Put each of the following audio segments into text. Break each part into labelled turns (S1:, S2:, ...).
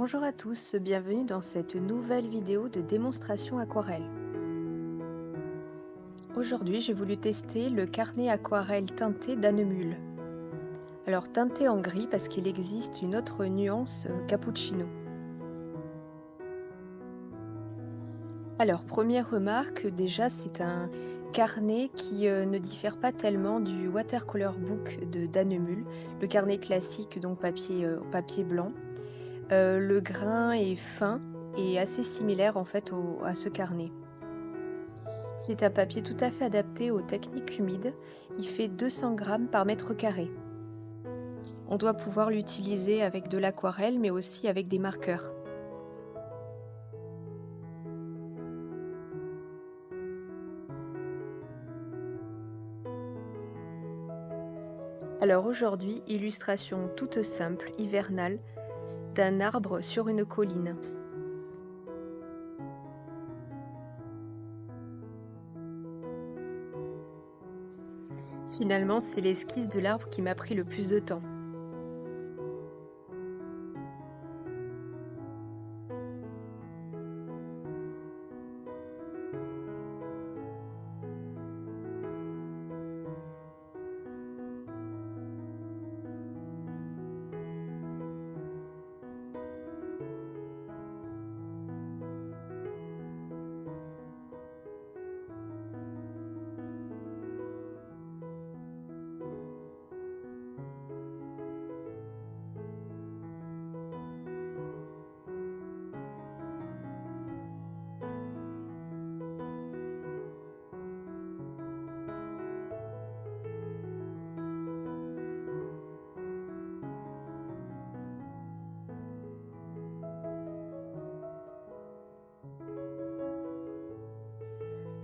S1: Bonjour à tous, bienvenue dans cette nouvelle vidéo de démonstration aquarelle. Aujourd'hui, j'ai voulu tester le carnet aquarelle teinté d'Annemule. Alors teinté en gris parce qu'il existe une autre nuance cappuccino. Alors première remarque, déjà c'est un carnet qui ne diffère pas tellement du watercolor book de d'Annemule, le carnet classique donc papier blanc. Le grain est fin et assez similaire en fait à ce carnet. C'est un papier tout à fait adapté aux techniques humides. Il fait 200 grammes par mètre carré. On doit pouvoir l'utiliser avec de l'aquarelle, mais aussi avec des marqueurs. Alors aujourd'hui, illustration toute simple, hivernale, d'un arbre sur une colline. Finalement, c'est l'esquisse de l'arbre qui m'a pris le plus de temps.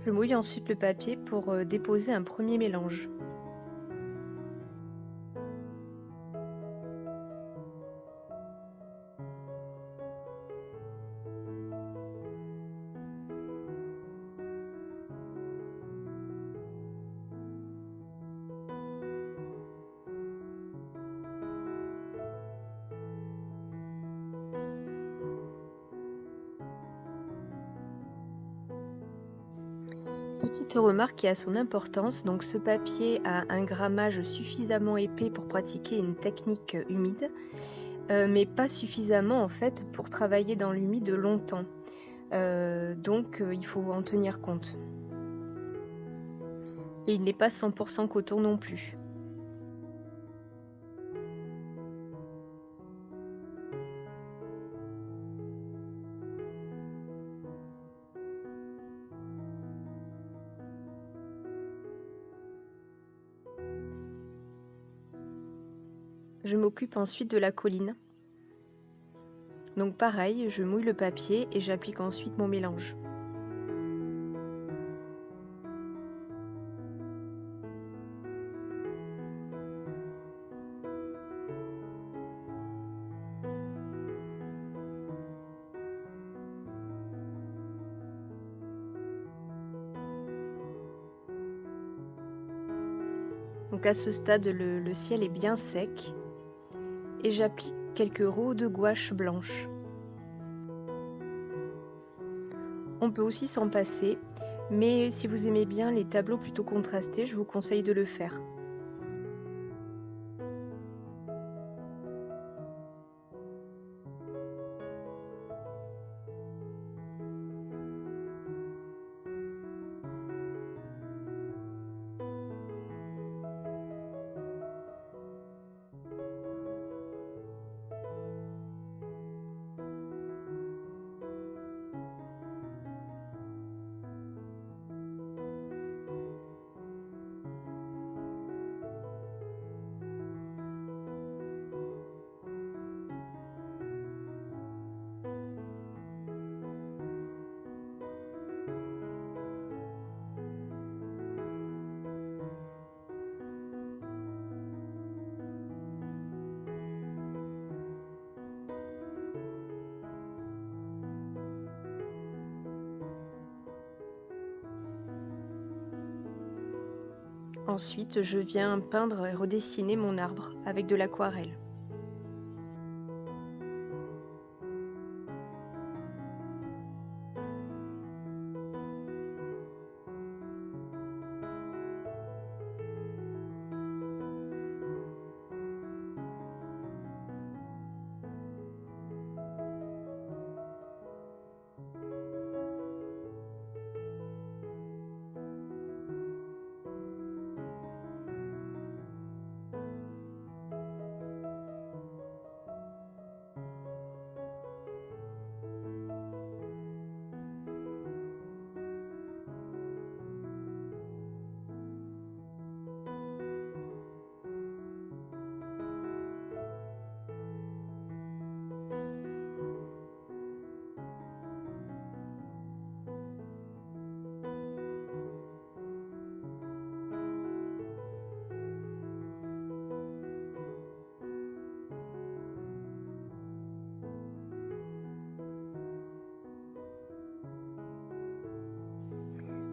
S1: Je mouille ensuite le papier pour déposer un premier mélange. Petite remarque qui a son importance, donc ce papier a un grammage suffisamment épais pour pratiquer une technique humide, mais pas suffisamment en fait pour travailler dans l'humide longtemps. Il faut en tenir compte. Et il n'est pas 100% coton non plus. Je m'occupe ensuite de la colline. Donc pareil, je mouille le papier et j'applique ensuite mon mélange. Donc à ce stade, le ciel est bien sec et j'applique quelques rots de gouache blanche. On peut aussi s'en passer, mais si vous aimez bien les tableaux plutôt contrastés, je vous conseille de le faire. Ensuite, je viens peindre et redessiner mon arbre avec de l'aquarelle.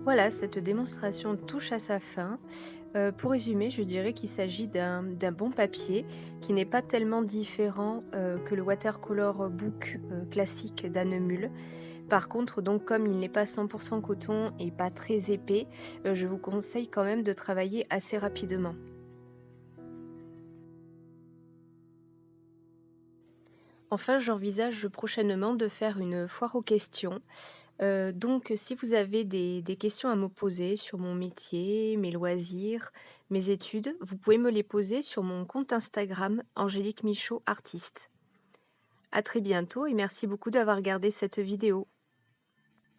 S1: Voilà, cette démonstration touche à sa fin. Pour résumer, je dirais qu'il s'agit d'un bon papier qui n'est pas tellement différent, que le watercolor book, classique d'Annemule. Par contre, donc comme il n'est pas 100 coton et pas très épais, je vous conseille quand même de travailler assez rapidement. Enfin, j'envisage prochainement de faire une foire aux questions. Donc si vous avez des questions à me poser sur mon métier, mes loisirs, mes études, vous pouvez me les poser sur mon compte Instagram Angélique Michaud artiste. À très bientôt et merci beaucoup d'avoir regardé cette vidéo.